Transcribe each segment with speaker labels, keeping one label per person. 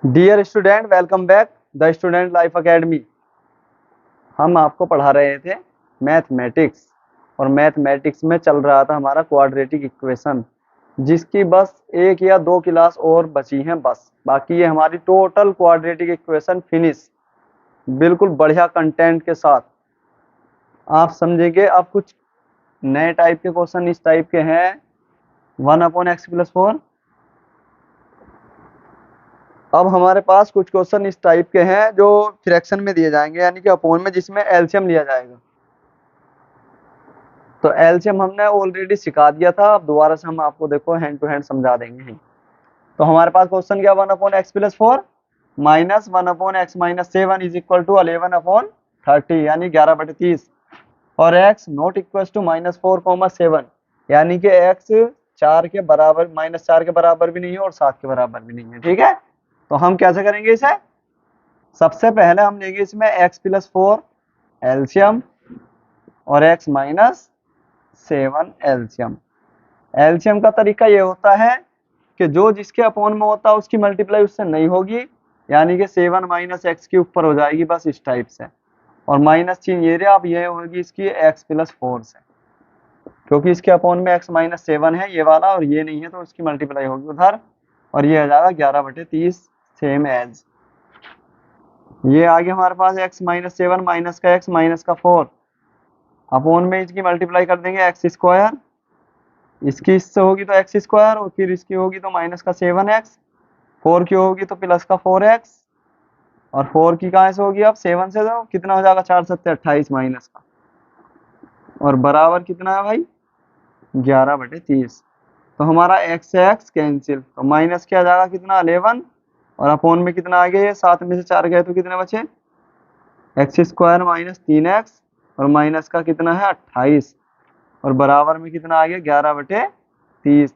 Speaker 1: Dear student, welcome back the Student Life Academy. हम आपको पढ़ा रहे थे मैथमेटिक्स और मैथमेटिक्स में चल रहा था हमारा क्वाड्रेटिक इक्वेशन, जिसकी बस एक या दो क्लास और बची हैं बस। बाकी ये हमारी टोटल क्वाड्रेटिक इक्वेशन फिनिश, बिल्कुल बढ़िया कंटेंट के साथ आप समझेंगे। अब कुछ नए टाइप के क्वेश्चन इस टाइप के हैं। 1/x+4। अब हमारे पास कुछ क्वेश्चन इस टाइप के हैं जो फ्रैक्शन में दिए जाएंगे, यानी कि अपोन में, जिसमें एलसीएम लिया जाएगा। तो एलसीएम हमने ऑलरेडी सिखा दिया था, अब दोबारा से हम आपको देखो हैंड टू हैंड समझा देंगे। तो हमारे पास क्वेश्चन क्या, 1/x+4 minus 1/x-7 is equal to 11/30, यानी 11/30। और x नॉट इक्वल टू -4, 7, यानी कि x 4 के बराबर, -4 के बराबर भी नहीं है और 7 के बराबर भी नहीं है। ठीक है, तो हम कैसे करेंगे इसे? सबसे पहले हम लेंगे इसमें x+4 एलसीएम और x-7 एलसीएम। एलसीएम का तरीका ये होता है कि जो जिसके अपोन में होता है उसकी मल्टीप्लाई उससे नहीं होगी, यानी कि 7 - x के ऊपर हो जाएगी, बस इस टाइप से। और माइनस चिन्ह ये रहा, अब ये होगी इसकी x+4 से, क्योंकि इसके अपोन में x-7 है ये वाला और ये नहीं है, तो इसकी मल्टीप्लाई होगी उधर, और ये आ जाएगा 11/30 सेम एज। ये आ गया हमारे पास x-7 माइनस का x माइनस का 4 अपोन में इसकी मल्टीप्लाई कर देंगे x²। इसकी इससे होगी तो x², और फिर इसकी होगी तो माइनस का 7x, 4 की होगी तो प्लस का 4x, और 4 की कहाँ से होगी? अब 7 से तो कितना हो जाएगा? 4×7=28 माइनस का, और बराबर कितना है भाई? 11/30। तो हमारा x से x कैंसिल, तो माइनस क्या जाएगा? कितना? 11, और अपोन में कितना आ गया? ये 7 में से 4 गए तो कितने बचे? x² माइनस 3x, और माइनस का कितना है? 28, और बराबर में कितना आ गया? 11/30।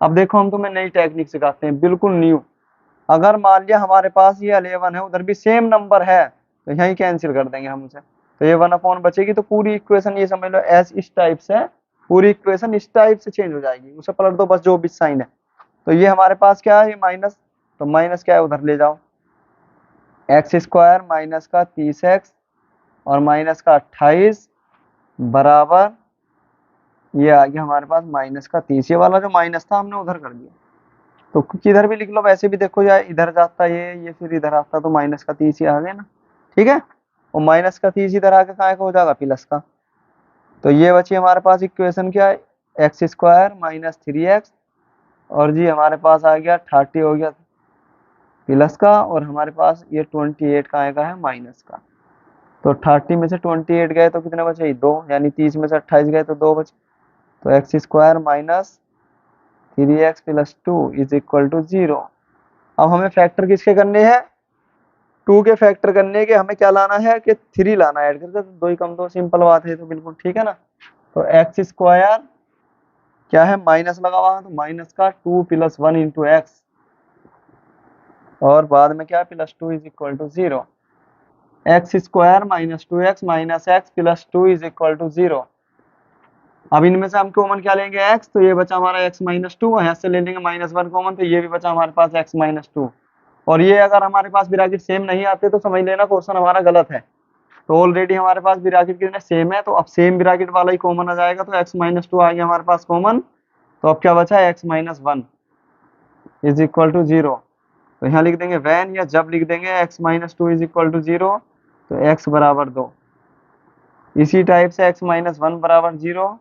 Speaker 1: अब देखो, हम तुम्हें नई टेक्निक सिखाते हैं, बिल्कुल न्यू। अगर मान लिया हमारे पास ये 11 है, उधर भी सेम नंबर है, तो यही कैंसिल कर देंगे हम उसे, तो ये 1 बचेगी। तो पूरी इक्वेशन ये समझ लो एस इस टाइप से, पूरी इक्वेशन इस टाइप से चेंज हो जाएगी, उसे पलट दो बस जो भी साइन है। तो ये हमारे पास क्या है? ये माइनस, तो माइनस क्या है? उधर ले जाओ, x² माइनस का 30x और माइनस का 28 बराबर, ये आ गया हमारे पास माइनस का 30। ये वाला जो माइनस था हमने उधर कर दिया, तो किधर भी लिख लो, वैसे भी देखो यार, इधर जाता ये फिर इधर आता, तो माइनस का 30 ही आ गया ना। ठीक है, और माइनस का 30 इधर आके कहाँ का हो जाएगा? प्लस का। तो ये बची हमारे पास इक्वेशन क्या है? x² माइनस 3x, और जी हमारे पास आ गया 30 हो गया प्लस का, और हमारे पास ये 28 कहाँ का है? माइनस का। तो 30 में से 28 गए तो कितने बचे? 2, यानी 30 में से 28 गए तो 2 बचे। तो x² minus 3x plus 2 is equal to 0। अब हमें फैक्टर किसके करने हैं? 2 के फैक्टर करने के हमें क्या लाना है? कि 3 लाना है ऐड करके, तो 2 ही कम, तो सिंपल बात है, तो बिल्कुल ठीक है ना। तो x² क्या है? माइनस लगा हुआ है, तो माइनस का 2 + 1 × x, और बाद में क्या? +2 is equal to 0। x² minus 2x minus x plus 2 is equal to 0। अब इनमें से हम कॉमन क्या लेंगे? x, तो ये बचा हमारा x-2, यहाँ से ले लेंगे -1 कॉमन, तो ये भी बचा हमारे पास x-2। और ये अगर हमारे पास ब्रैकेट सेम नहीं आते तो समझ लेना क्वेश्चन हमारा गलत है। तो ऑलरेडी हमारे पास ब्रैकेट कितने सेम है, तो अब सेम ब्रैकेट वाला ही कॉमन आ जाएगा, तो x-2 आ गया हमारे पास कॉमन। तो अब क्या बचा? x-1 is equal to 0। तो यहाँ लिख देंगे वैन, या जब लिख देंगे x-2 इज इक्वल टू 0, तो x बराबर 2। इसी टाइप से x-1 बराबर 0,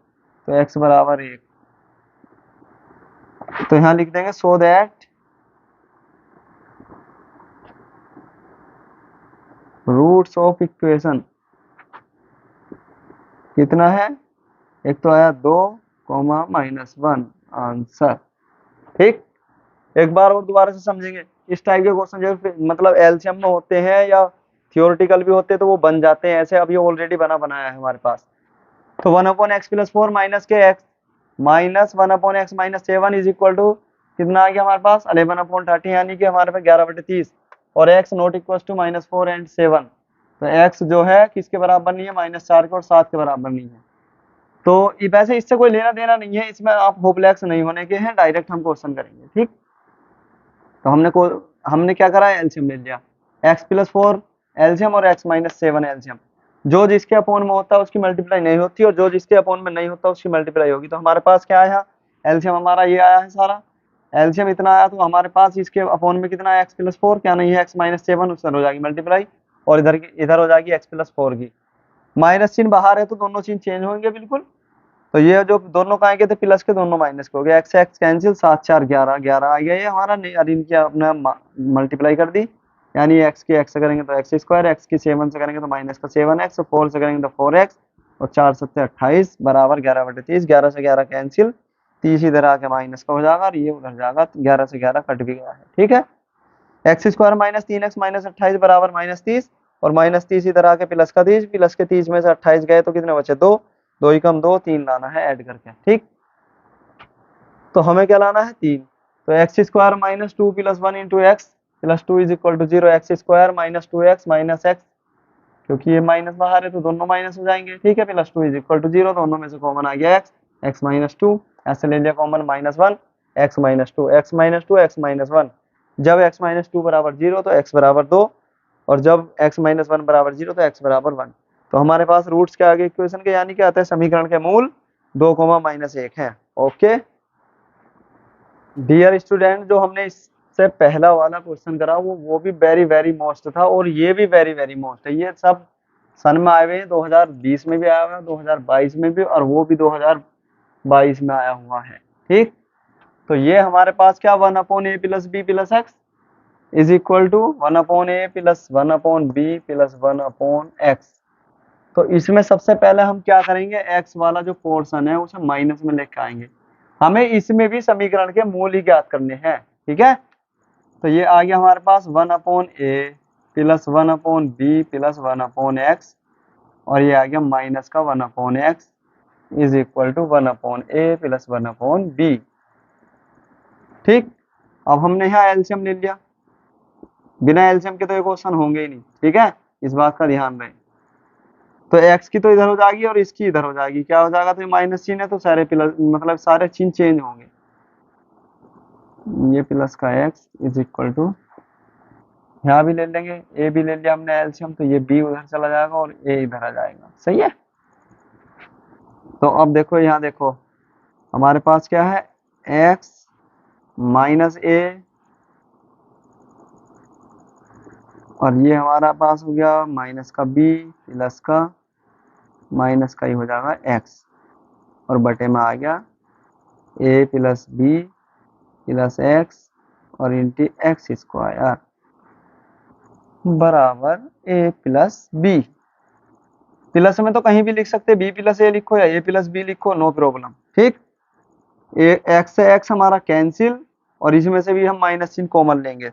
Speaker 1: तो x बराबर 1। तो यहाँ लिख देंगे so that roots of equation कितना है? एक तो आया 2, -1 आंसर। ठीक, एक बार और दोबारा से समझेंगे। इस टाइप के क्वेश्चन जो मतलब एलसीएम में होते हैं या थियोरेटिकल भी होते हैं, तो वो बन जाते हैं ऐसे। अब ये ऑलरेडी बनाया है हमारे पास। तो 1/x+4 माइनस के x minus 1/x-7 is equal to कितना आ गया हमारे पास? 11/30, यानी कि हमारे पास 11/30, और x नॉट इक्वल टू -4 और 7। तो x जो है किसके बराबर नहीं है? -4 के और 7 के बराबर नहीं है। तो वैसे इससे कोई लेना देना नहीं है, इसमें आप होपलेस नहीं होने के हैं, डायरेक्ट हम क्वेश्चन करेंगे। ठीक, तो हमने को हमने क्या करा है, एलसीएम ले लिया, x+4 एलसीएम और x-7 एलसीएम। जो जिसके अपॉन में होता है उसकी मल्टीप्लाई नहीं होती, और जो जिसके अपॉन में नहीं होता उसकी मल्टीप्लाई होगी। तो हमारे पास क्या आया, एलसीएम हमारा ये आया है सारा, एलसीएम इतना आया, तो हमारे पास इसके अपॉन में कितना है, x+4, क्या नहीं है x-7, उससे हो जाएगी मल्टीप्लाई, और इधर हो जाएगी x+4 की। माइनस चिन्ह बाहर है तो दोनों चिन्ह चेंज होंगे बिल्कुल। तो ये जो दोनों कहाँ के थे, प्लस के, दोनों माइनस के हो गए, एक्स एक्स कैंसिल, 7 4 11 11 आ गया ये हमारा। नहीं, और इनकी अपना मल्टीप्लाई कर दी, यानी एक्स की एक्स से करेंगे तो x², एक्स की 7 से करेंगे तो -7x, और 4 से करेंगे तो 4x, और 4 7 28 बराबर 11/30, 11 से 11 कैंसिल, 30 इधर आके माइनस का हो जाएगा, और ये उधर जाएगा, 11 से 11 कट भी गया है, ठीक है। x² -3x -28 बराबर -30, और -30 इधर आके प्लस का 30, प्लस के 30 में से 28 गए तो कितने बचे, 2, 2 ही कम 2, 3 लाना है ऐड करके, ठीक। तो हमें क्या लाना है, 3। तो x² -2 + 1 × x + 2 = 0, x² -2x -x, क्योंकि ये माइनस बाहर है तो दोनों माइनस हो जाएंगे, ठीक है। +2 = 0, दोनों में से कॉमन आ गया x, x -2, ऐसे ले लिया कॉमन, -1, x -2, x -2, x -1। जब x -2 बराबर 0 तो x बराबर 2, और जब x -1 बराबर 0 तो x बराबर 1। तो हमारे पास रूट्स के आगे इक्वेशन के, यानी क्या आते हैं, समीकरण के मूल 2, -1 है। ओके डियर स्टूडेंट, जो हमने इससे पहला वाला क्वेश्चन करा वो भी वेरी वेरी मोस्ट था, और ये भी वेरी वेरी मोस्ट है। ये सब सन में आए हुए हैं, 2020 में भी आया हुआ है, 2022 में भी, और वो भी 2022 में आया हुआ है, ठीक। तो ये हमारे पास क्या, 1/a + b + x = 1/a + 1/b + 1/x। तो इसमें सबसे पहले हम क्या करेंगे, x वाला जो पोर्शन है उसे माइनस में लेकर आएंगे। हमें इसमें भी समीकरण के मूल ही ज्ञात करने हैं, ठीक है। तो ये आ गया हमारे पास 1/a + 1/b + 1/x, और ये आ गया माइनस का 1/x = 1/a + 1/b, ठीक। अब हमने यहाँ एलसीएम ले लिया, बिना एलसीएम के तो ये क्वेश्चन होंगे ही नहीं, ठीक है, इस बात का ध्यान रहे। तो x की तो इधर हो जाएगी और इसकी इधर हो जाएगी, क्या हो जाएगा, तो ये माइनस चिन्ह है तो सारे प्लस, मतलब सारे चिन्ह चेंज होंगे। ये प्लस का x = यहाँ भी ले लेंगे, a भी ले लिया हमने एलसीएम, तो ये b उधर चला जाएगा और a इधर आ जाएगा, सही है। तो अब देखो, यहाँ देखो हमारे पास क्या है, x -a, और ये हमारा पास हो गया माइनस का b प्लस का माइनस का ही हो जाएगा x, और बटे में आ गया a + b + x और इंटी x² बराबर a + b। प्लस में तो कहीं भी लिख सकते, b + a लिखो या a + b लिखो, नो प्रॉब्लम, ठीक। x से x हमारा कैंसिल, और इसमें से भी हम माइनस चिन्ह कॉमन लेंगे।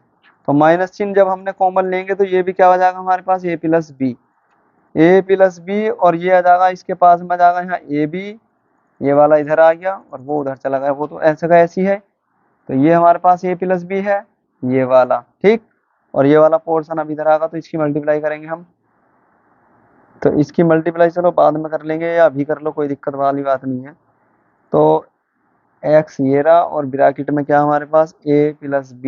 Speaker 1: तो माइनस चिन्ह जब हमने कॉमन लेंगे तो ये भी क्या हो जाएगा हमारे पास, a + b, और ये आ जाएगा, इसके पास में आ जाएगा यहाँ a b, ये वाला इधर आ गया और वो उधर चला गया, वो तो ऐसे का ऐसी है। तो ये हमारे पास a + b है, ये वाला, ठीक। और ये वाला पोर्शन अब इधर आएगा तो इसकी मल्टीप्लाई करेंगे हम। तो इसकी मल्टीप्लाई चलो बाद में कर लेंगे, या अभी कर लो, कोई दिक्कत वाली बात नहीं है। तो x ये रहा, और ब्रैकेट में क्या हमारे पास, a + b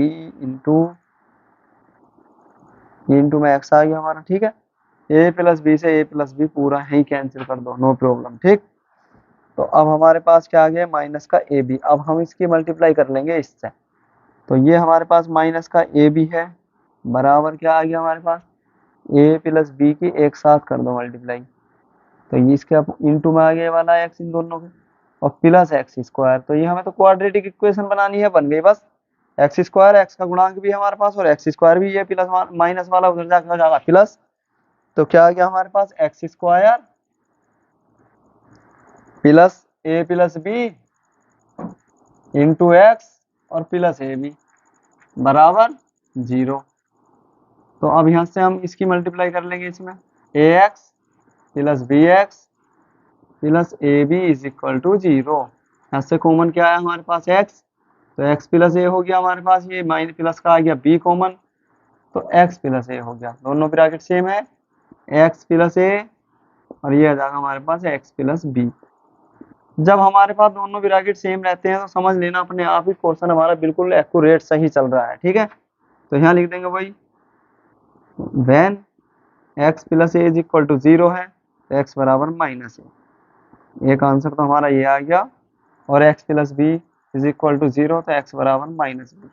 Speaker 1: इंटू में x आ गया हमारा, ठीक है। a + b से a + b पूरा ही कैंसिल कर दो, नो प्रॉब्लम, ठीक। तो अब हमारे पास क्या आ गया, माइनस का a b। अब हम इसकी मल्टीप्लाई कर लेंगे इससे। तो ये हमारे पास माइनस का a b है, बराबर क्या आ गया हमारे पास, a + b की एक साथ कर दो मल्टीप्लाई। तो ये इसके अब इंटू में आ गया वाला x इन दोनों के, और प्लस x²। तो ये हमें तो क्वाड्रेटिक इक्वेशन बनानी है, बन गई बस। x², x का गुणांक भी है हमारे पास, और x² भी, ये प्लस माइनस वाला उधर जाकर हो जाएगा प्लस। तो क्या आ गया हमारे पास, x² plus a + b into x और प्लस a b बराबर 0। तो अब यहाँ से हम इसकी मल्टीप्लाई कर लेंगे इसमें, ax + bx + ab = 0। यहाँ से कॉमन क्या है हमारे पास, x, तो x + a हो गया हमारे पास, ये माइनस प्लस का आ गया b कॉमन, तो x + a हो गया, दोनों ब्रैकेट सेम है, x + a, और ये आ जाएगा हमारे पास x + b। जब हमारे पास दोनों ब्रैकेट सेम रहते हैं तो समझ लेना अपने आप ही क्वेश्चन हमारा बिल्कुल एक्यूरेट सही चल रहा है, ठीक है। तो यहाँ लिख देंगे वही, when x plus a is equal to 0 है तो x बराबर माइनस ए। एक आंसर तो हमारा ये आ गया। और x plus b is equal to 0 तो x बराबर माइनस बी।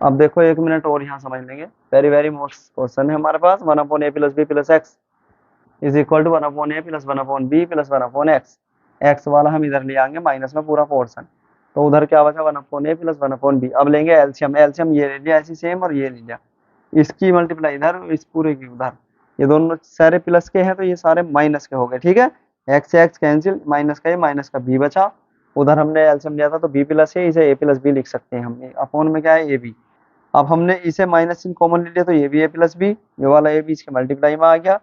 Speaker 1: अब देखो 1 मिनट और यहाँ समझ लेंगे, वेरी वेरी मोस्ट क्वेश्चन है हमारे पास। 1/a plus b plus x is equal to 1/a plus 1/b plus 1/x। X वाला हम इधर ले आएंगे माइनस में पूरा पोर्शन, तो उधर क्या बचा 1/a प्लस 1/b। अब लेंगे एलसीएम, एलसीएम ये ले लिया ऐसी सेम और ये ले लिया, इसकी मल्टीप्लाई इधर इस पूरे की उधर। ये दोनों सारे प्लस के हैं तो ये सारे माइनस के हो गए, ठीक है। एक्स से एक्स कैंसिल, माइनस का ये माइनस का बी बचा। उधर हमने एलसीएम लिया था तो बी प्लस है, इसे ए प्लस बी लिख सकते हैं हमने, अपॉन में क्या है ए बी। अब हमने इसे माइनस इन कॉमन ले लिया तो ये भी ए प्लस बी, ये वाला ए बी इसके मल्टीप्लाई में आ गया,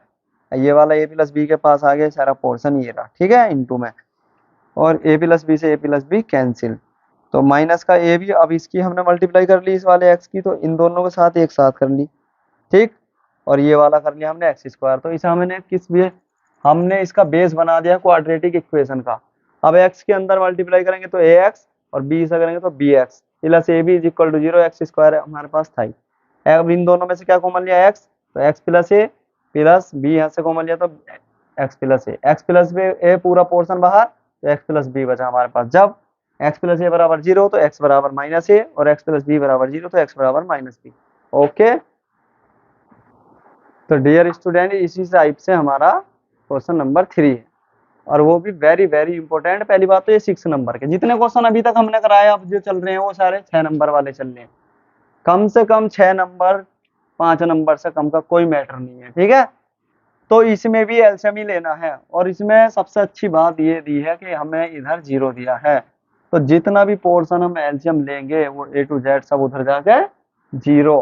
Speaker 1: ये वाला ए प्लस बी के पास आ गया, सारा पोर्शन ये रहा, ठीक है, इनटू में। और ए प्लस बी से ए प्लस बी कैंसिल, तो माइनस का ए बी, अब इसकी हमने मल्टीप्लाई कर ली इस वाले एक्स की, तो इन दोनों के साथ एक साथ कर ली, ठीक। और ये वाला कर लिया हमने एक्स स्क्वायर, तो इसे हमने किस भी, हमने इसका बेस बना दिया क्वाड्रेटिक इक्वेशन का। अब एक्स के अंदर मल्टीप्लाई करेंगे तो ए एक्स, और बी से करेंगे तो b x plus a b is equal to 0, x square हमारे पास था ही। अब इन दोनों में से क्या कॉमन लिया एक्स, तो एक्स प्लस ए प्लस बी यहाँ से कॉमन लिया तो एक्स प्लस ए, एक्स प्लस बी ए पूरा पोर्शन बाहर, तो एक्स प्लस बी बचा हमारे पास। जब एक्स प्लस ए बराबर 0 तो एक्स बराबर माइनस ए, और एक्स प्लस बी बराबर 0 तो एक्स बराबर माइनस बी। ओके, तो डियर स्टूडेंट इसी टाइप से हमारा क्वेश्चन नंबर 3 है, और वो भी वेरी वेरी इंपॉर्टेंट। पहली बात तो ये 6 नंबर के जितने क्वेश्चन अभी तक हमने कराया, अब जो चल रहे हैं वो सारे 6 नंबर वाले चल रहे हैं। कम से कम 6 नंबर, 5 नंबर से कम का कोई मैटर नहीं है, ठीक है। तो इसमें भी एलसीएम ही लेना है, और इसमें सबसे अच्छी बात ये दी है कि हमें इधर 0 दिया है, तो जितना भी पोर्शन हम एलसीएम लेंगे वो ए टू जेड सब उधर जाके 0।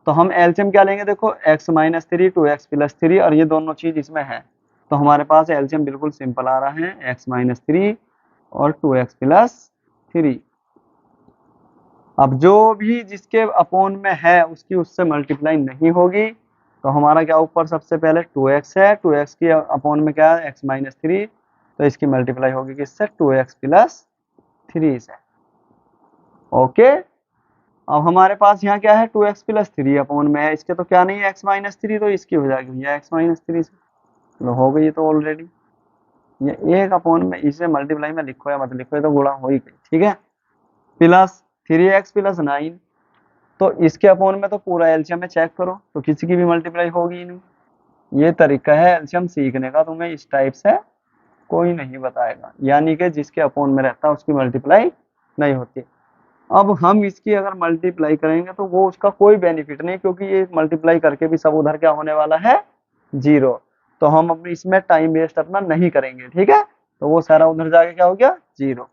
Speaker 1: तो हम एलसीएम क्या लेंगे, देखो x माइनस 3 2x प्लस 3, और ये दोनों चीज इसमें है, तो हमारे पास एलसीएम बिल्कुल सिंपल आ रहा है, x माइनस 3 और 2x प्लस 3। अब जो भी जिसके अपॉन में है उसकी उससे मल्टीप्लाई नहीं होगी, तो हमारा क्या ऊपर सबसे पहले 2x है, 2x की अपॉन में क्या है x माइनस 3, तो इसकी मल्टीप्लाई होगी किससे 2x प्लस 3 से। ओके, अब हमारे पास यहाँ क्या है 2x प्लस 3 अपॉन में है, इसके तो क्या नहीं है x माइनस 3, तो इसकी हो जाएगी भैया x माइनस 3 से, तो हो गई तो ऑलरेडी। ये एक अपॉन में इसे मल्टीप्लाई में लिखो या मत लिखो, ये तो गुणा हो ही गई, ठीक है। प्लस 3x प्लस 9, तो इसके अपॉन में तो पूरा एलसीएम में चेक करो तो किसी की भी मल्टीप्लाई होगी ही नहीं। ये तरीका है एलसीएम सीखने का, तुम्हें इस टाइप से कोई नहीं बताएगा, यानी कि जिसके अपॉन में रहता है उसकी मल्टीप्लाई नहीं होती। अब हम इसकी अगर मल्टीप्लाई करेंगे तो वो उसका कोई बेनिफिट नहीं, क्योंकि ये मल्टीप्लाई करके भी सब उधर क्या होने वाला है 0, तो हम अपनी इसमें टाइम वेस्ट अपना नहीं करेंगे, ठीक है। तो वो सारा उधर जाके क्या हो गया 0।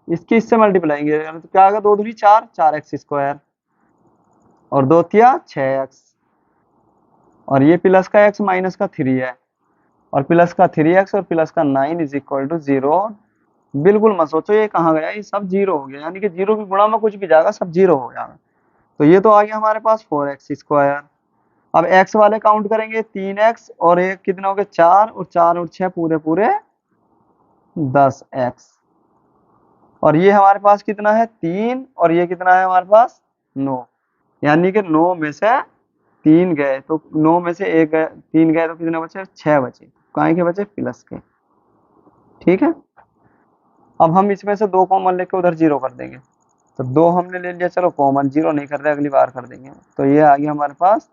Speaker 1: इसकी इससे मल्टीप्लाई तो क्या आएगा, 2 दूनी 4, 4x स्क्वायर, और 2 तिया 6x, और ये प्लस का x माइनस का 3 है, और प्लस का 3x और प्लस का 9 इज इक्वल टू 0। बिल्कुल मत सोचो ये कहाँ गया, ये सब 0 हो गया, यानी कि 0 की गुणा में कुछ भी जाएगा सब 0 हो जाएगा। तो ये तो आ गया हमारे पास 4x स्क्वायर। अब x वाले काउंट करेंगे 3x, और एक कितना हो गया 4, और 4 और 6 पूरे पूरे 10x, और ये हमारे पास कितना है 3, और ये कितना है हमारे पास 9, यानी कि 9 में से 3 गए तो 9 में से 1 गए, 3 गए तो कितने बचे 6 बचे, काहे के बचे प्लस के, ठीक है। अब हम इसमें से 2 कॉमन लेके उधर 0 कर देंगे, तो 2 हमने ले लिया, चलो कॉमन 0 नहीं कर रहे अगली बार कर देंगे, तो ये आ गया हमारे पास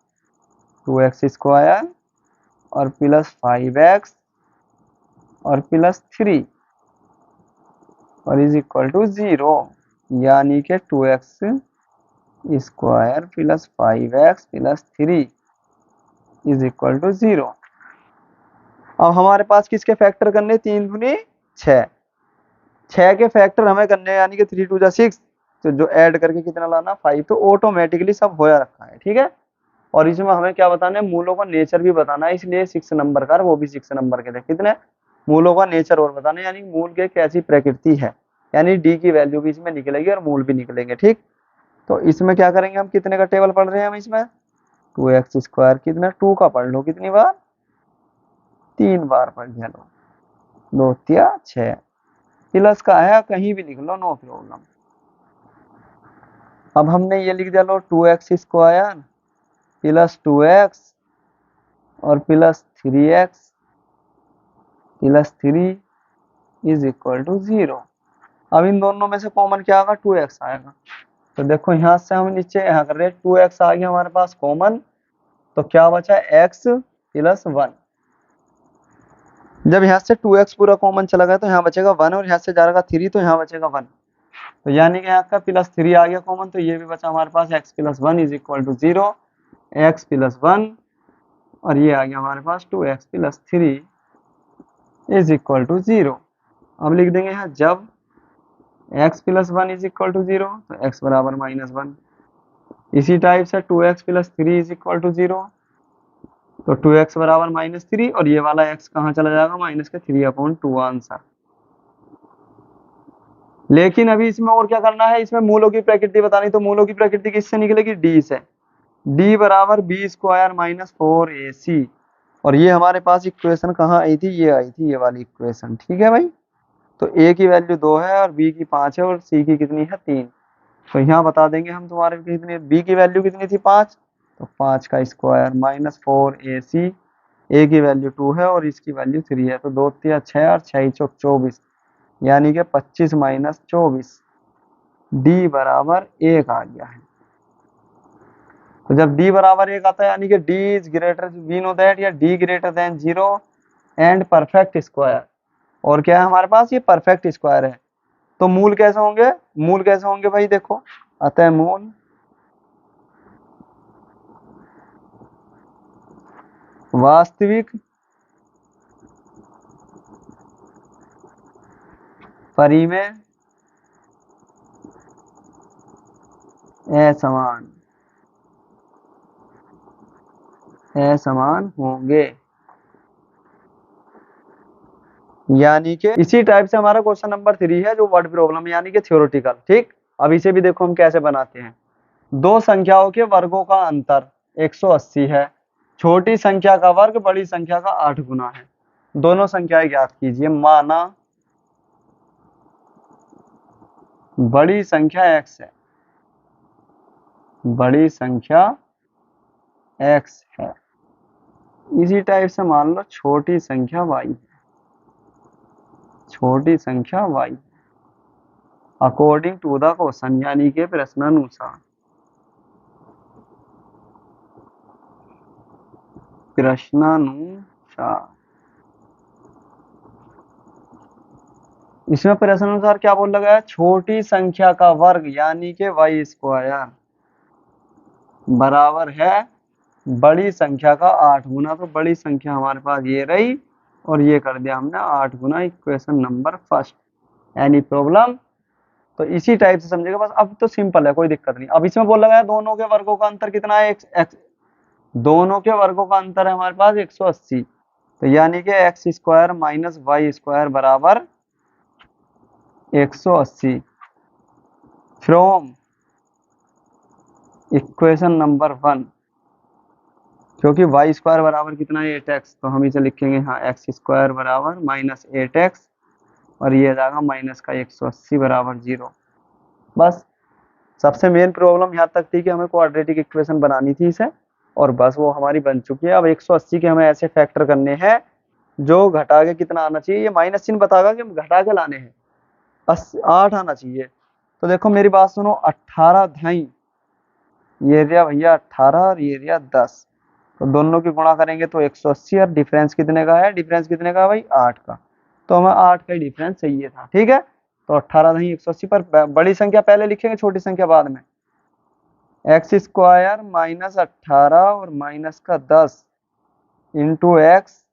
Speaker 1: 2x स्क्वायर और प्लस 5x और प्लस 3 और इज इक्वल टू 0, यानी कि 2x square plus 5x plus 3 is equal to 0। अब हमारे पास किसके फैक्टर करने, 3 दूनी 6, 6 के फैक्टर हमें करने यानी कि 3 2 जा 6, तो जो ऐड करके कितना लाना 5, तो ऑटोमेटिकली सब होया रखा है, ठीक है। और इसमें हमें क्या बताना है, मूलों का नेचर भी बताना है, इसलिए 6 नंबर का, वो भी 6 नंबर के थे, कितने मूलों का नेचर और बताना है, यानी मूल के कैसी प्रकृति है, यानी डी की वैल्यू भी इसमें निकलेगी और मूल भी निकलेंगे, ठीक। तो इसमें क्या करेंगे हम, कितने का टेबल पढ़ रहे हैं हम इसमें 2x स्क्वायर, कितना 2 का पढ़ लो, कितनी बार 3 बार पढ़ लो, 2 तिया 6, प्लस का है, कहीं भी लिख लो, नो प्रॉब्लम। अब हमने ये लिख दिया, लो 2x² प्लस 2x और plus 3x plus 3 is equal to 0। अब इन दोनों में से कॉमन क्या आएगा, 2x आएगा। तो देखो यहाँ से हम नीचे यहाँ कर रहे हैं, 2x आ गया हमारे पास कॉमन, तो क्या बचा x प्लस 1। जब यहाँ से 2x पूरा कॉमन चला गया तो यहाँ बचेगा 1, और यहाँ से जा रहा 3 तो यहाँ बचेगा 1। तो यानी कि यहाँ का प्लस 3 आ गया कॉमन, तो ये भी बचा हमारे पास x plus 1 is equal to 0, x plus 1, और ये आ गया हमारे पास 2x plus 3 is equal to 0। अब लिख देंगे यहाँ जब x plus 1 is equal to 0 तो x बराबर -1। इसी टाइप से 2x plus 3 is equal to 0, तो 2x बराबर -3, और ये वाला x कहाँ चला जाएगा, माइनस के 3/2 आंसर। लेकिन अभी इसमें और क्या करना है, इसमें मूलों की प्रकृति बतानी। तो मूलों की प्रकृति किससे निकलेगी, d से। d बराबर b² माइनस 4ac, और ये हमारे पास इक्वेशन कहाँ आई थी, ये आई थी, ये वाली इक्वेशन। ठीक है भाई। तो a की वैल्यू 2 है और b की 5 है और c की कितनी है, 3। तो यहाँ बता देंगे हम तुम्हारे कितनी, b की वैल्यू कितनी थी, 5, तो 5 का स्क्वायर माइनस 4ac, a की वैल्यू 2 है और इसकी वैल्यू 3 है। तो 2 3 6 और 6 चौक 24, यानी कि 25 माइनस 24, d बराबर 1 आ गया है। तो जब d बराबर 1 आता है यानी कि d is greater, we know that, या d greater than 0 and perfect square. और क्या है हमारे पास, ये परफेक्ट स्क्वायर है। तो मूल कैसे होंगे, मूल कैसे होंगे भाई, देखो, अतः मूल वास्तविक परिमेय असमान असमान होंगे। यानी कि इसी टाइप से हमारा क्वेश्चन नंबर 3 है, जो वर्ड प्रॉब्लम यानी कि थ्योरेटिकल। ठीक, अब इसे भी देखो हम कैसे बनाते हैं। दो संख्याओं के वर्गों का अंतर 180 है। छोटी संख्या का वर्ग बड़ी संख्या का 8 गुना है। दोनों संख्याएं ज्ञात कीजिए। माना बड़ी संख्या x है, बड़ी संख्या x है। इसी टाइप से मान लो छोटी संख्या y है, छोटी संख्या y according to the question, यानी के प्रश्नानुसार। प्रश्नानुसार इसमें प्रश्नानुसार क्या बोल लगा है, छोटी संख्या का वर्ग यानी के y² बराबर है बड़ी संख्या का 8 गुना। तो बड़ी संख्या हमारे पास ये रही, और ये कर दिया हमने 8 गुना, equation number first. Any problem. तो इसी टाइप से समझेगा बस। अब तो सिंपल है, कोई दिक्कत नहीं। अब इसमें बोल लगा है दोनों के वर्गों का अंतर कितना है, दोनों के वर्गों का अंतर है हमारे पास 180। तो यानी कि x² माइनस y² बराबर 180 फ्रॉम इक्वेशन नंबर 1। क्योंकि y² बराबर कितना है, 8x, तो हम इसे लिखेंगे हाँ x² बराबर माइनस 8x, और ये आ जाएगा माइनस का 180 बराबर 0। बस सबसे मेन प्रॉब्लम यहाँ तक थी कि हमें क्वाड्रेटिक इक्वेशन बनानी थी इसे, और बस वो हमारी बन चुकी है। अब 180 के हमें ऐसे फैक्टर करने हैं जो घटा के कितना आना चाहिए, ये माइनस चिन्ह बताएगा कि घटा के लाने हैं, 8 आना चाहिए। तो देखो मेरी बात सुनो, 18 धाई, ये एरिया भैया 18 और ये एरिया 10, तो दोनों की गुणा करेंगे तो 180, और डिफरेंस कितने का है, डिफरेंस कितने का है भाई, 8 का। तो हमें 8 का ही डिफरेंस चाहिए था। ठीक है, तो 18 नहीं 180 पर बड़ी संख्या पहले लिखेंगे, छोटी संख्या बाद में। x² माइनस 18 और माइनस का 10 इंटू एक्स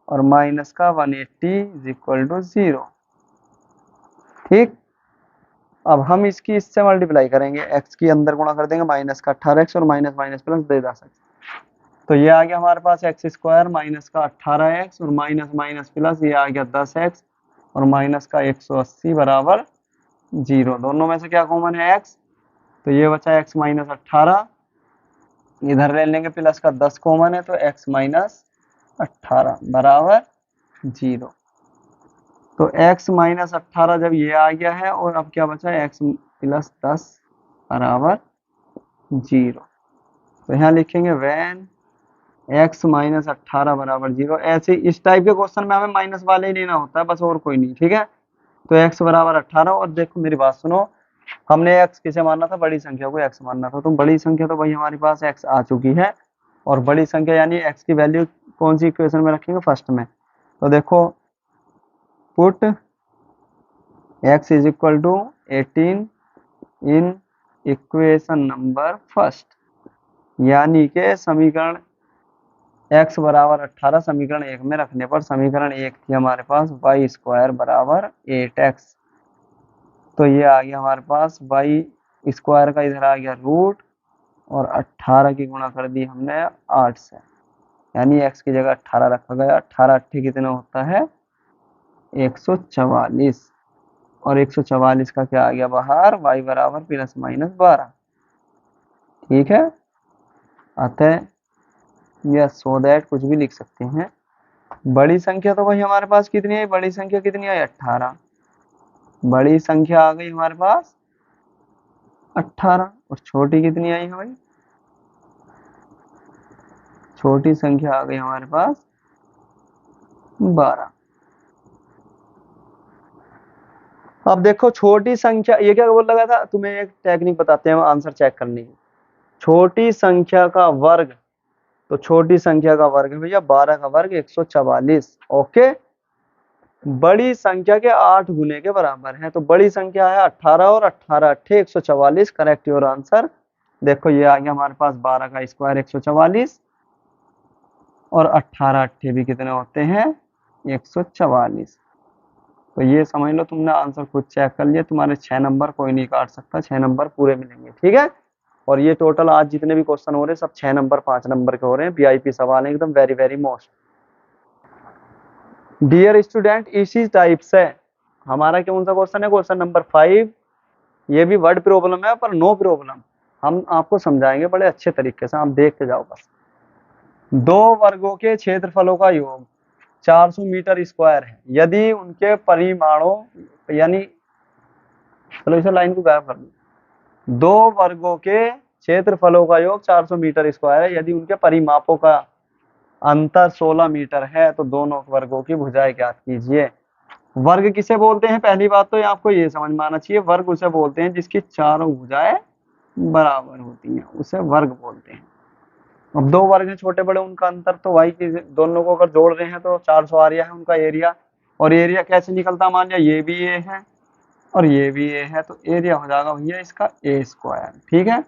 Speaker 1: और माइनस का 180 इज इक्वल टू 0। ठीक, अब हम इसकी इससे मल्टीप्लाई करेंगे, x की अंदर गुणा कर देंगे, माइनस का 18x और माइनस माइनस प्लस दे दा सकते। तो ये आ गया हमारे पास x² माइनस का 18x और माइनस माइनस प्लस ये आ गया 10x और माइनस का 180 बराबर 0। दोनों में से क्या कॉमन है, x, तो ये बचा x माइनस 18, इधर ले लेंगे प्लस का 10 कॉमन है, तो x माइनस 18 बराबर 0। तो x माइनस 18 जब ये आ गया है, और अब क्या बचा, x प्लस 10 बराबर 0। तो यहाँ लिखेंगे व्हेन x माइनस 18 बराबर 0। ऐसे इस टाइप के क्वेश्चन में हमें माइनस वाले ही लेना होता है बस, और कोई नहीं, ठीक है। तो x बराबर 18, और देखो मेरी बात सुनो, हमने x किसे मानना था, बड़ी संख्या को x मानना था। तो बड़ी संख्या तो भाई हमारे पास x आ चुकी है, और बड़ी संख्या यानी x की वैल्यू कौन सी इक्वेशन में रखेंगे, फर्स्ट में। तो देखो put x is equal to 18 in equation number first, यानी के समीकरण x बराबर 18 समीकरण 1 में रखने पर समीकरण 1 थी हमारे पास y स्क्वायर बराबर 8x। तो ये आ गया हमारे पास y स्क्वायर का इधर आ गया रूट, और 18 की गुणा कर दी हमने 8 से, यानी x की जगह 18 रखा गया। 18 8 कितना होता है, 144, और 144 का क्या आ गया बाहर, y बराबर प्लस माइनस 12, ठीक है। अतः या सो दैट कुछ भी लिख सकते हैं। बड़ी संख्या तो भाई हमारे पास कितनी है, बड़ी संख्या कितनी है, 18। बड़ी संख्या आ गई हमारे पास 18, और छोटी कितनी आई है भाई, छोटी संख्या आ गई हमारे पास 12। अब देखो छोटी संख्या, ये क्या बोल लगा था तुम्हें, एक टेक्निक बताते हैं आंसर चेक करने की। छोटी संख्या का वर्ग, तो छोटी संख्या का वर्ग है भैया 12 का वर्ग 144, ओके। बड़ी संख्या के 8 गुने के बराबर है, तो बड़ी संख्या है 18, और 18 अट्ठे 144, करेक्ट योर आंसर। देखो ये आ गया हमारे पास 12 का स्क्वायर 144, और 18 अट्ठे भी कितने होते हैं, 144। तो ये समझ लो तुमने आंसर खुद चेक कर लिया, तुम्हारे 6 नंबर कोई नहीं काट सकता, 6 नंबर पूरे मिलेंगे, ठीक है। और ये टोटल आज जितने भी क्वेश्चन हो रहे हैं सब 6 नंबर 5 नंबर के हो रहे हैं, वीआईपी सवाल है एकदम, very very most. Dear student, इसी टाइप से हमारा कौन सा क्वेश्चन है, क्वेश्चन नंबर 5। ये भी वर्ड प्रॉब्लम है पर नो प्रॉब्लम, हम आपको समझाएंगे बड़े अच्छे तरीके से, आप देखते जाओ बस। दो वर्गों के क्षेत्रफलों का योग 400 मीटर स्क्वायर है, यदि उनके परिमाणों, यानी चलो इसे लाइन को गायब कर दो। दो वर्गों के क्षेत्रफलों का योग 400 मीटर स्क्वायर है, यदि उनके परिमापों का अंतर 16 मीटर है, तो दोनों वर्गों की भुजाएं ज्ञात कीजिए। वर्ग किसे बोलते हैं, पहली बात तो आपको ये समझ में आना चाहिए, वर्ग उसे बोलते हैं जिसकी चारों भुजाएं बराबर होती हैं, उसे वर्ग बोलते हैं। अब दो वर्ग हैं छोटे बड़े, उनका अंतर तो भाई की दोनों को अगर जोड़ रहे हैं तो 400 आ रहा है उनका एरिया। और एरिया कैसे निकलता, मान लिया ये भी ए है और ये भी ए है, तो एरिया हो जाएगा भैया इसका ए स्क्वायर, ठीक है।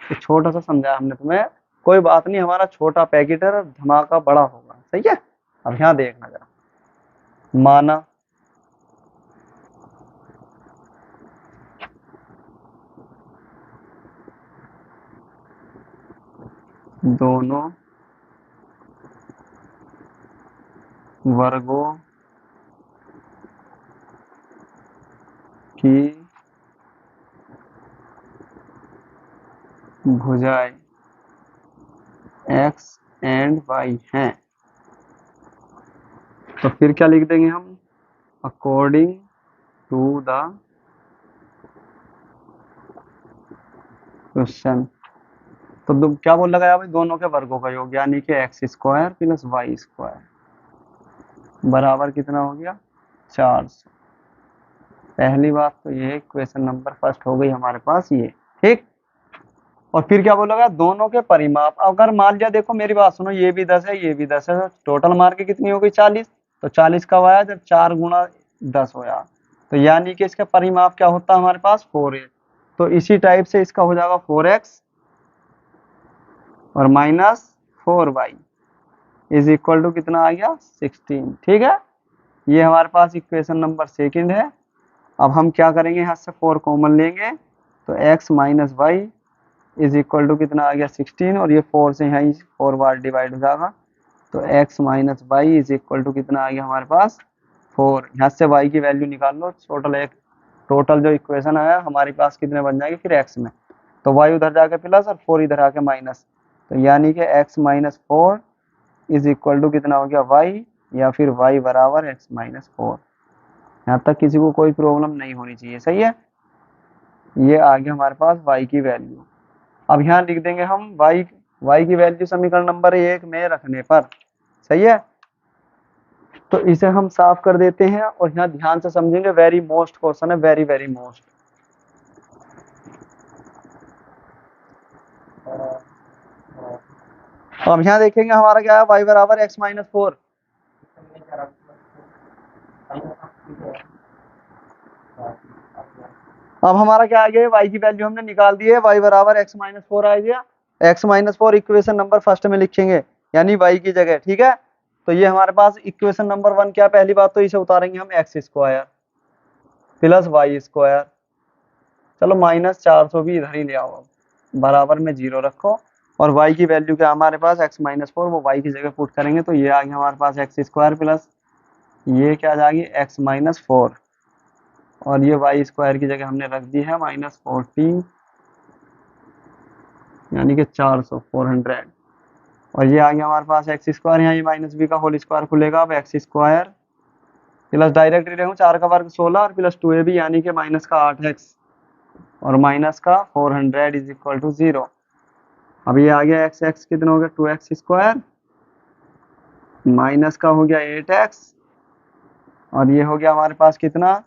Speaker 1: तो छोटा सा समझाया हमने तुम्हें, कोई बात नहीं, हमारा छोटा पैकेट है, धमाका बड़ा होगा, सही है। अब यहाँ देखना जरा, माना दोनों वर्गों की भुजाएं x एंड y हैं, तो फिर क्या लिख देंगे हम, अकॉर्डिंग टू द क्वेश्चन। तो क्या बोल लगाया भाई, दोनों के वर्गों का योग, यानी कि x square plus y square बराबर कितना हो गया, 400। पहली बात तो ये क्वेश्चन नंबर फर्स्ट हो गई हमारे पास ये, ठीक। और फिर क्या बोला, दोनों के परिमाप, अगर मान लिया, देखो मेरी बात सुनो, ये भी 10 है ये भी 10 है, तो टोटल मार के कितनी हो गई 40। तो 40 कब आया, जब 4 गुणा 10 होया, तो यानी कि इसका परिमाप क्या होता है हमारे पास 4a। तो इसी टाइप से इसका हो जाएगा 4x और minus 4y is equal to कितना आ गया 16, ठीक है। ये हमारे पास इक्वेशन नंबर सेकंड है। अब हम क्या करेंगे, यहाँ से 4 कॉमन लेंगे, तो x minus y is equal to कितना आ गया 16, और ये 4 से यहाँ 4 बार डिवाइड हो जाएगा, तो x minus y is equal to कितना आ गया हमारे पास 4। यहाँ से y की वैल्यू निकाल लो, टोटल जो इक्वेशन है हमारे पास कितने बन जाएंगे फिर x में, तो y उधर जाके प्लस और 4 इधर आके माइनस, तो यानी कि x minus 4 is equal to कितना हो गया y, या फिर y बराबर x माइनस 4। यहाँ तक किसी को कोई प्रॉब्लम नहीं होनी चाहिए। सही है, ये आ गया हमारे पास y की वैल्यू। अब यहाँ लिख देंगे हम y की वैल्यू समीकरण नंबर 1 में रखने पर। सही है, तो इसे हम साफ कर देते हैं और यहाँ ध्यान से समझेंगे, वेरी मोस्ट क्वेश्चन है, वेरी वेरी मोस्ट। अब यहाँ देखेंगे हमारा क्या है, y बराबर x माइनस 4। अब हमारा क्या आ गया, y की वैल्यू हमने निकाल दी है, y बराबर x माइनस 4 आ गया। x minus 4 equation number first में लिखेंगे, यानी y की जगह। ठीक है, तो ये हमारे पास इक्वेशन नंबर 1 क्या, पहली बात तो इसे उतारेंगे हम x square plus y square. चलो माइनस 400 भी इधर ही ले आओ, बराबर में 0 रखो। और y की वैल्यू क्या हमारे पास, x माइनस 4, वो y की जगह पुट करेंगे तो ये आ गया हमारे पास x स्क्वायर प्लस ये क्या आ जाएगी x माइनस 4, और ये y स्क्वायर की जगह हमने रख दी है माइनस 40, यानी कि 400, 400। और ये आ गया हमारे पास एक्स स्क्वायर, यहाँ ये माइनस बी का होल स्क्वायर खुलेगा। अब एक्स स्क्वायर प्लस डायरेक्ट ले 4 का वर्ग 16 और प्लस 2ab यानी कि माइनस का 8x और माइनस का 400 इज इक्वल टू 0। अब ये आ गया एक्स एक्स कितना हो गया, 2x स्क्वायर माइनस का हो गया 8x, और ये हो गया हमारे पास कितना,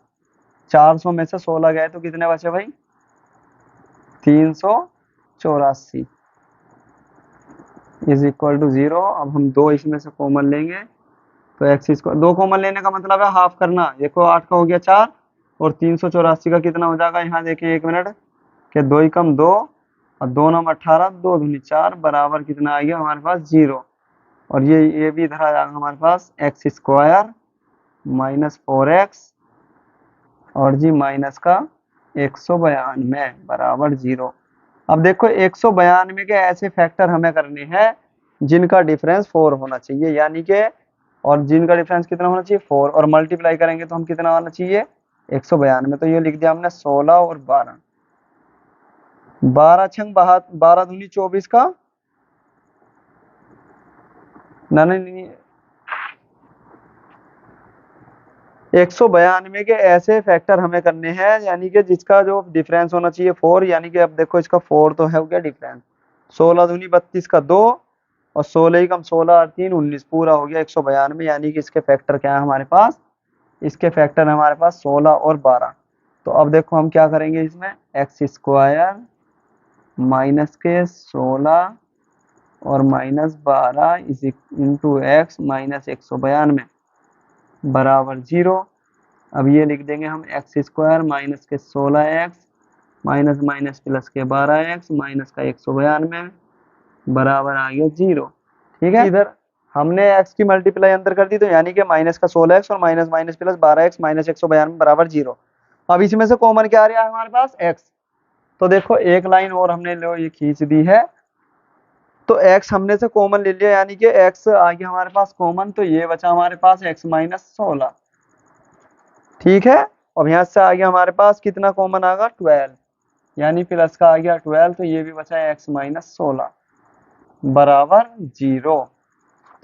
Speaker 1: 400 में से 16 गए तो कितने बचे भाई, 384 इज इक्वल टू 0। अब हम 2 इसमें से कॉमन लेंगे तो एक्स स्क्वायर, 2 कॉमन लेने का मतलब है हाफ करना। देखो 8 का हो गया 4 और 384 का कितना हो जाएगा, यहाँ देखिए 1 मिनट के 2 ही कम 2 और 2 नम 18, 2 दूनी 4 बराबर कितना आ गया हमारे पास 0। और ये भी इधर आ जाएगा हमारे पास एक्स स्क्वायर माइनस 4x और जी माइनस का 192 बराबर 0। अब देखो 192 के ऐसे फैक्टर हमें करने हैं जिनका डिफरेंस 4 होना चाहिए, यानी कि और जिनका डिफरेंस कितना होना चाहिए 4, और मल्टीप्लाई करेंगे तो हम कितना आना चाहिए 192। तो ये लिख दिया हमने 16 और 12, 12 छंग 12 दूनी 24 का, नहीं 192 के ऐसे फैक्टर हमें करने हैं यानी कि जिसका जो डिफरेंस होना चाहिए 4, यानी कि अब देखो इसका 4 तो है हो गया डिफरेंस, 16 दूनी 32 का 2 और 16 ही कम 16 और 3 19 पूरा हो गया 192, यानी कि इसके फैक्टर क्या है हमारे पास, इसके फैक्टर है हमारे पास 16 और 12। तो अब देखो हम क्या करेंगे इसमें, एक्स स्क्वायर माइनस के 16 और minus 12 is into x minus 192 बराबर 0। अब ये लिख देंगे हम एक्स स्क्वायर माइनस के 16x माइनस माइनस प्लस के 12x माइनस का 192 बराबर आ गया 0। ठीक है, इधर हमने x की मल्टीप्लाई अंदर कर दी तो यानी कि माइनस का 16x और minus minus plus 12x minus 192 बराबर 0। अब इसमें से कॉमन क्या आ रहा है हमारे पास x, तो देखो एक लाइन और हमने लो ये खींच दी है, तो x हमने से कॉमन ले लिया यानी कि x आ गया हमारे पास कॉमन, तो ये बचा हमारे पास x माइनस 16। ठीक है, अब यहाँ से आ गया हमारे पास कितना कॉमन आएगा 12, यानी प्लस का आ गया 12, तो ये भी बचा है x माइनस 16 बराबर 0।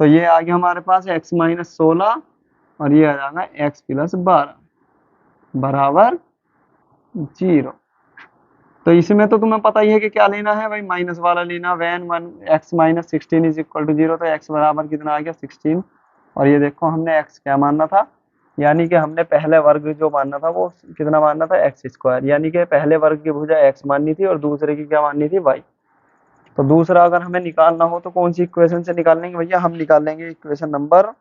Speaker 1: तो ये आ गया हमारे पास x माइनस 16 और ये आ जाएगा x प्लस 12 बराबर 0। तो इसमें तो तुम्हें पता ही है कि क्या लेना है भाई, माइनस वाला लेना, when one x minus 16 is equal to 0। तो x बराबर कितना आ गया 16, और ये देखो हमने x क्या मानना था, यानी कि हमने पहले वर्ग जो मानना था वो कितना मानना था एक्स स्क्वायर, यानी कि पहले वर्ग की भुजा x माननी थी और दूसरे की क्या माननी थी y। तो दूसरा अगर हमें निकालना हो तो कौन सी इक्वेशन से निकाल लेंगे भैया, हम निकाल लेंगे इक्वेशन नंबर,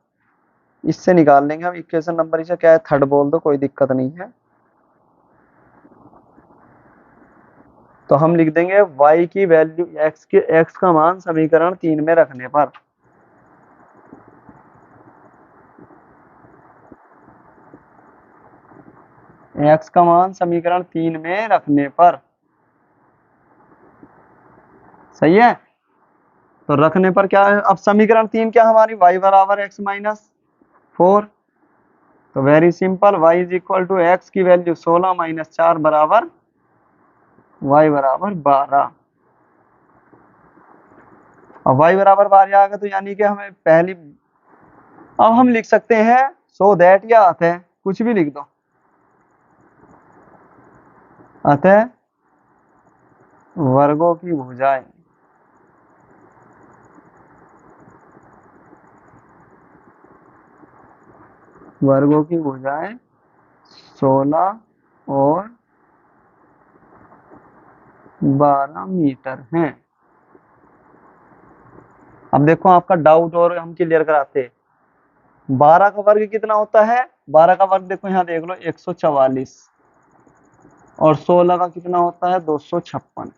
Speaker 1: इससे निकाल लेंगे हम इक्वेशन नंबर, इसे क्या है थर्ड बोल दो कोई दिक्कत नहीं है। तो हम लिख देंगे y की वैल्यू x का मान समीकरण 3 में रखने पर, x का मान समीकरण 3 में रखने पर, सही है। तो रखने पर क्या है, अब समीकरण 3 क्या हमारी y बराबर x माइनस 4, तो very simple y is equal to x की वैल्यू 16 माइनस 4 बराबर y बराबर 12। अब y बराबर 12 आ गया तो यानी कि हमें पहली, अब हम लिख सकते हैं सो दैट या अतः, कुछ भी लिख दो, अतः वर्गों की भुजाएं वर्गों की भुजाएं 16 और 12 मीटर हैं। अब देखो आपका डाउट और हम क्लियर कराते हैं। 12 का वर्ग कितना होता है? 12 का वर्ग देखो यहाँ देख लो 144, और 16 का कितना होता है? 256।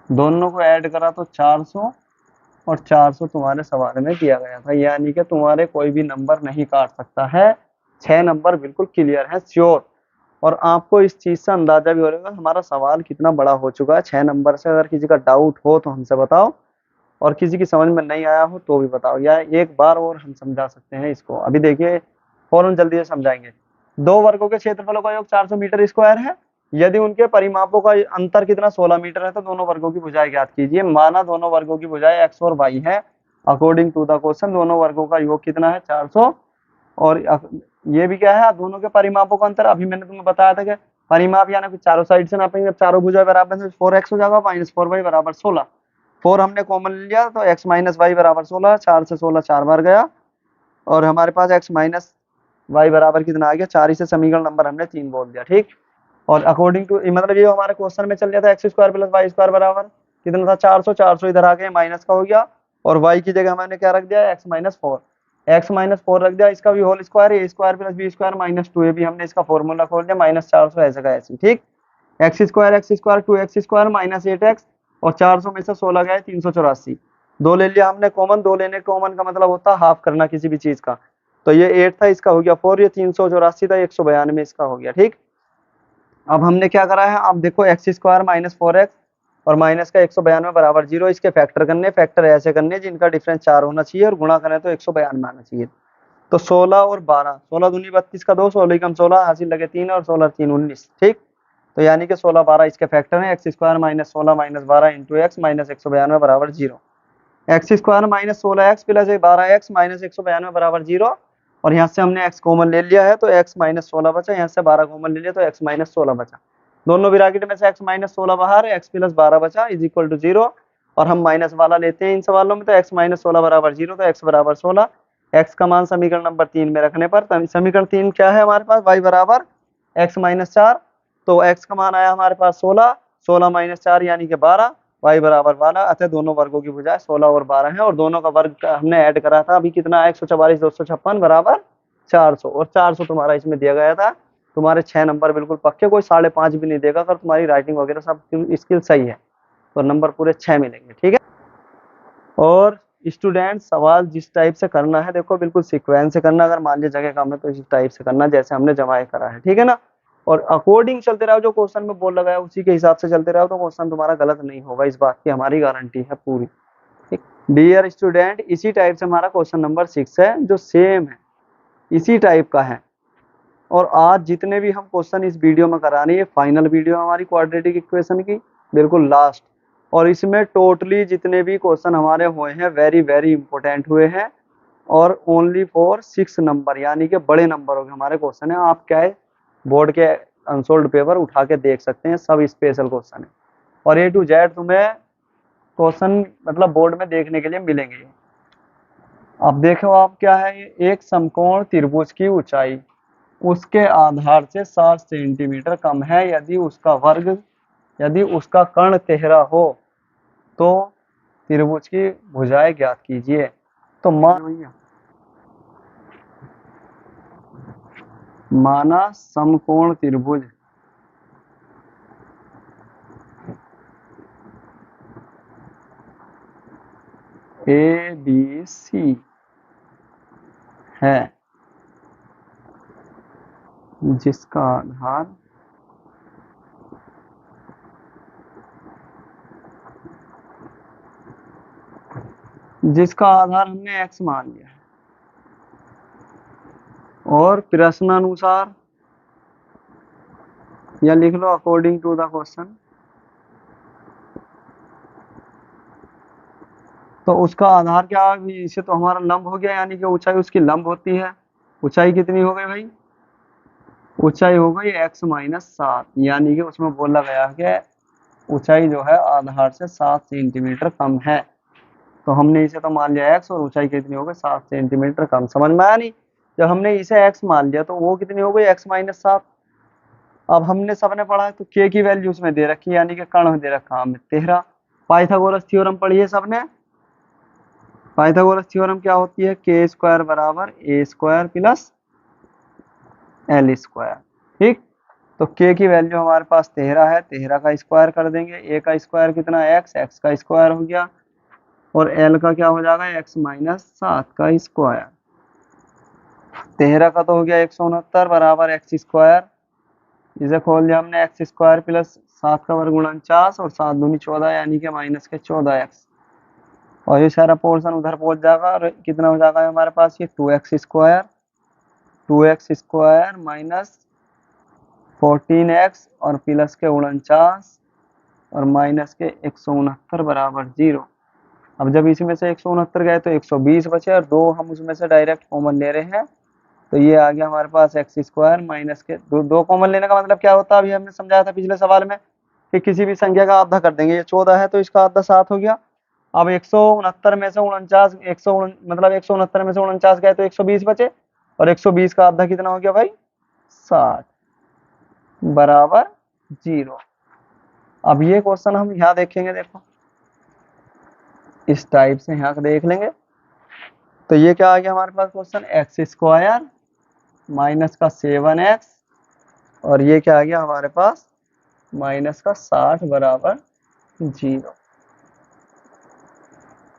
Speaker 1: दोनों को ऐड करा तो 400, और 400 तुम्हारे सवाल में दिया गया था, यानी कि तुम्हारे कोई भी नंबर नहीं काट सकता है। 6 नंबर बिल्कुल क्लियर है, श्योर। और आपको इस चीज से अंदाजा भी हो रहा है हमारा सवाल कितना बड़ा हो चुका है। 6 नंबर से अगर किसी का डाउट हो तो हमसे बताओ, और किसी की समझ में नहीं आया हो तो भी बताओ, या एक बार और हम समझा सकते हैं इसको। अभी देखिए फौरन जल्दी से समझाएंगे। दो वर्गों के क्षेत्रफलों का योग 400 मीटर स्क्वायर है। यदि उनके परिमापों का अंतर कितना 16 मीटर है तो दोनों वर्गों की भुजाएं ज्ञात कीजिए। माना दोनों वर्गों की भुजाएं एक्स और वाई है। अकॉर्डिंग टू द क्वेश्चन दोनों वर्गों का योग कितना है? 400। और ये भी क्या है? दोनों के परिमापों का अंतर अभी मैंने तुम्हें बताया था कि परिमाप यानी कि चारों साइड से नापेंगे, जब चारों भुजाएं बराबर है 4x हो जाएगा, -4y बराबर 16। 4 हमने कॉमन लिया तो x माइनस वाई बराबर 16, 4 से 16 4 बार गया, और हमारे पास x माइनस वाई बराबर कितना आ गया? 4। इसे समीकरण नंबर हमने 3 बोल दिया, ठीक। और अकॉर्डिंग टू मतलब ये हमारे क्वेश्चन में चल रहा था x square plus y square बराबर कितना था? 400। 400 इधर आ गए, माइनस का हो गया, और वाई की जगह मैंने क्या रख दिया? X minus 4। एक्स माइनस 4 रख दिया, इसका भी whole square, A square plus B square minus 2 A भी हमने इसका फॉर्मूला खोल दिया, -400 ऐसे का ऐसे, ठीक। X square 2x square minus 8x, और 400 में से 16 गए 384। दो ले लिया हमने कॉमन, दो लेने कॉमन का मतलब होता है हाफ करना किसी भी चीज का। तो ये 8 था, इसका हो गया 4, ये 384 था, 192 इसका हो गया, ठीक। अब हमने क्या करा है? आप देखो एक्स स्क्वायर -4x और माइनस का 192 बराबर 0, इसके फैक्टर करने, फैक्टर ऐसे करने जिनका डिफरेंस 4 होना चाहिए, और गुणा करें तो 192 आना चाहिए। तो 16 और 12, 16 दूनी 32 का 2, 16 कम 16 हासिल लगे 3, और 16 3 19, ठीक। तो यानी कि 16 12 इसके फैक्टर है। X square -16 -12 into x minus 192 बराबर 0। X square -16x plus 12x minus 192 बराबर 0। और यहाँ से हमने x कॉमन ले लिया है तो x -16 बचा, यहाँ से 12 कॉमन ले लिया तो x -16 बचा। दोनों ब्रैकेट में से x -16 बाहर, x प्लस 12 बचा इज इक्वल टू 0। और हम माइनस वाला लेते हैं इन सवालों में, तो x -16 बराबर 0, तो x बराबर 16। x का मान समीकरण नंबर 3 में रखने पर समीकरण 3 क्या है हमारे पास? y बराबर x -4। तो x का मान आया हमारे पास 16, 16 - 4 यानी कि 12, y बराबर 12। अतः दोनों वर्गों की भुजाएं 16 और 12 है, और दोनों का वर्ग हमने ऐड करा था अभी कितना है? 144 256 बराबर 400, और 400 तुम्हारा इसमें दिया गया था। तुम्हारे 6 नंबर बिल्कुल पक्के, कोई 5.5 भी नहीं देगा अगर तुम्हारी राइटिंग वगैरह सब स्किल सही है, तो नंबर पूरे 6 मिलेंगे, ठीक है। और स्टूडेंट सवाल जिस टाइप से करना है देखो बिल्कुल सीक्वेंस से करना, अगर मान लीजिए जगह कम है तो इस टाइप से करना जैसे हमने जमाए करा है, ठीक है ना। और अकॉर्डिंग चलते रहो, जो क्वेश्चन में बोल लगाया उसी के हिसाब से चलते रहो, तो क्वेश्चन तुम्हारा गलत नहीं होगा, इस बात की हमारी गारंटी है पूरी, ठीक। डियर स्टूडेंट इसी टाइप से हमारा क्वेश्चन नंबर 6 है, जो सेम है, इसी टाइप का है। और आज जितने भी हम क्वेश्चन इस वीडियो में करा रहे हैं, फाइनल वीडियो हमारी क्वाड्रेटिक इक्वेशन की बिल्कुल लास्ट, और इसमें टोटली जितने भी क्वेश्चन हमारे हुए हैं वेरी वेरी इंपॉर्टेंट हुए हैं, और ओनली फॉर 6 नंबर यानी कि बड़े नंबरों के हमारे क्वेश्चन है। आप क्या है बोर्ड के अनसोल्ड पेपर उठा के देख सकते हैं, सब स्पेशल क्वेश्चन है, और A to Z तुम्हें क्वेश्चन मतलब बोर्ड में देखने के लिए मिलेंगे। अब देखो आप क्या है, एक समकोण त्रिभुज की ऊंचाई उसके आधार से 7 सेंटीमीटर कम है, यदि उसका कर्ण तिहरा हो तो त्रिभुज की भुजाएं ज्ञात कीजिए। तो माना समकोण त्रिभुज ABC है, जिसका आधार हमने x मान लिया है, और प्रश्नानुसार या लिख लो अकॉर्डिंग टू द क्वेश्चन, तो उसका आधार क्या? इसे तो हमारा लंब हो गया, यानी कि ऊंचाई उसकी लंब होती है। ऊंचाई कितनी हो गई भाई? ऊंचाई हो गई x-7, यानी कि उसमें बोला गया है कि ऊंचाई जो है आधार से 7 सेंटीमीटर कम है। तो हमने इसे तो मान लिया x, और ऊंचाई कितनी हो गई 7 सेंटीमीटर कम। समझ में आया नहीं? जब हमने इसे x मान लिया तो वो कितनी हो गई x-7। अब हमने सबने पढ़ा है तो k की वैल्यू उसमें दे रखी है, यानी कि कर्ण दे रखा हमें 13। पाइथागोरस थ्योरम पढ़ी है सबने? पाइथागोरस थ्योरम क्या होती है? k स्क्वायर बराबर a square plus l square. ठीक, तो k की वैल्यू हमारे पास 13 है, 13 का स्क्वायर कर देंगे। a का स्क्वायर कितना है? x का स्क्वायर हो गया, और l का क्या हो जाएगा? x-7 का स्क्वायर। 13 का तो हो गया 169 बराबर x स्क्वायर, इसे खोल दिया हमने, x स्क्वायर प्लस 7 का वर्ग 49, और 7 दूनी 14, यानी कि माइनस के 14x। और ये सारा पोर्शन उधर पहुंच जाएगा, और कितना हो जाएगा हमारे पास? ये 2x square, 2x square minus 14x और प्लस के 49 और माइनस के 169 बराबर 0। अब जब इसमें से 169 गए तो 120 बचे, और 2 हम उसमें से डायरेक्ट कॉमन ले रहे हैं, तो ये आ गया हमारे पास एक्स स्क्वायर माइनस के 2 कॉमन लेने का मतलब क्या होता है? अभी हमने समझाया था पिछले सवाल में कि किसी भी संख्या का आधा कर देंगे। ये 14 है तो इसका आधा 7 हो गया। अब 169 में से 49, 100 मतलब 169 में से 49 गए तो 120 बचे, और 120 का आधा कितना हो गया भाई? 60 बराबर 0। अब ये क्वेश्चन हम यहाँ देखेंगे, देखो इस टाइप से यहाँ देख लेंगे। तो ये क्या आ गया हमारे पास क्वेश्चन? एक्स स्क्वायर माइनस का 7x, और ये क्या आ गया हमारे पास? माइनस का 60 बराबर 0।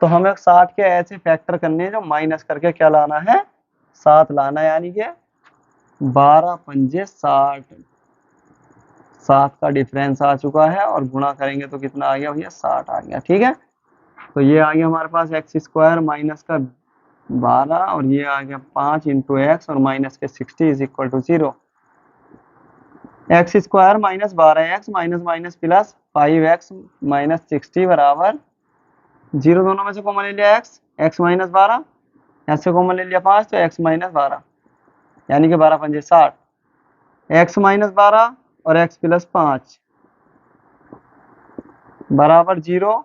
Speaker 1: तो हमें 60 के ऐसे फैक्टर करने हैं जो माइनस करके क्या लाना है? 7 लाना है, यानी कि 12 पंजे 60, 7 का डिफरेंस आ चुका है, और गुणा करेंगे तो कितना आ गया भैया? 60 आ गया। ठीक है, तो ये आ गया हमारे पास एक्स स्क्वायर माइनस का 12, और ये आ गया 5 इंटू एक्स और माइनस के 60 is equal to 0। X square minus 12x minus minus plus 5x minus 60 बराबर 0। दोनों में से कॉमन ले लिया x, x माइनस 12, यहाँ से कॉमन ले लिया 5, तो x माइनस 12, यानी कि 12 पंजे 60, x माइनस 12 और x प्लस 5 बराबर 0।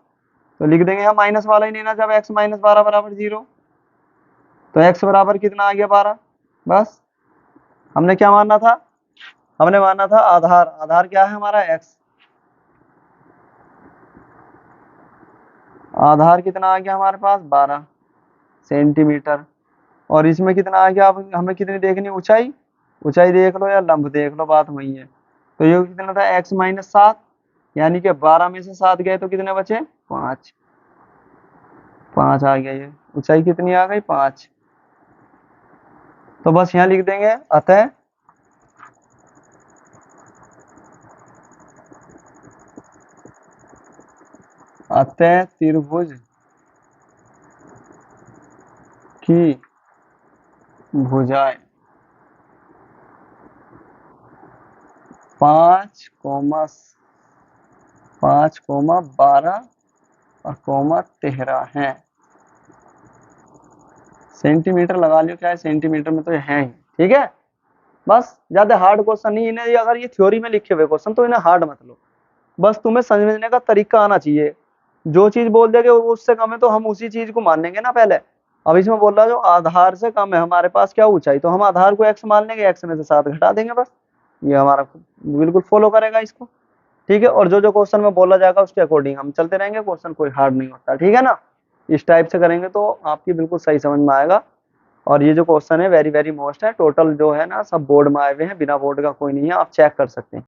Speaker 1: तो लिख देंगे यहाँ माइनस वाला ही लेना, जब x माइनस 12 बराबर 0, तो x बराबर कितना आ गया? 12। बस हमने क्या मानना था? हमने मानना था आधार। आधार क्या है हमारा? x। आधार कितना आ गया हमारे पास? 12 सेंटीमीटर। और इसमें कितना आ गया? अब हमें कितनी देखनी? ऊंचाई। ऊंचाई देख लो या लंब देख लो, बात वही है। तो ये कितना था? x-7, यानी कि 12 में से 7 गए तो कितने बचे? 5। 5 आ गया। ये ऊंचाई कितनी आ गई? 5। तो बस यहाँ लिख देंगे, अतः अतः त्रिभुज की भुजाएं 5,12 और 13 है। सेंटीमीटर लगा लियो, क्या है सेंटीमीटर में तो है ही। ठीक है, बस ज्यादा हार्ड क्वेश्चन नहीं। इन्हें अगर ये थ्योरी में लिखे हुए क्वेश्चन तो इन्हें हार्ड मत लो, बस तुम्हें समझने का तरीका आना चाहिए। जो चीज बोल देगे वो उससे कम है तो हम उसी चीज को मान लेंगे ना पहले। अब इसमें बोल रहा है जो आधार से कम है हमारे पास क्या ऊंचाई, तो हम आधार को x मान लेंगे, x में से 7 घटा देंगे, बस ये हमारा बिल्कुल फॉलो करेगा इसको। ठीक है, और जो जो क्वेश्चन में बोला जाएगा उसके अकॉर्डिंग हम चलते रहेंगे। क्वेश्चन कोई हार्ड नहीं होता, ठीक है ना? इस टाइप से करेंगे तो आपकी बिल्कुल सही समझ में आएगा। और ये जो क्वेश्चन है वेरी वेरी मोस्ट है, टोटल जो है ना सब बोर्ड में आए हुए हैं, बिना बोर्ड का कोई नहीं है, आप चेक कर सकते हैं।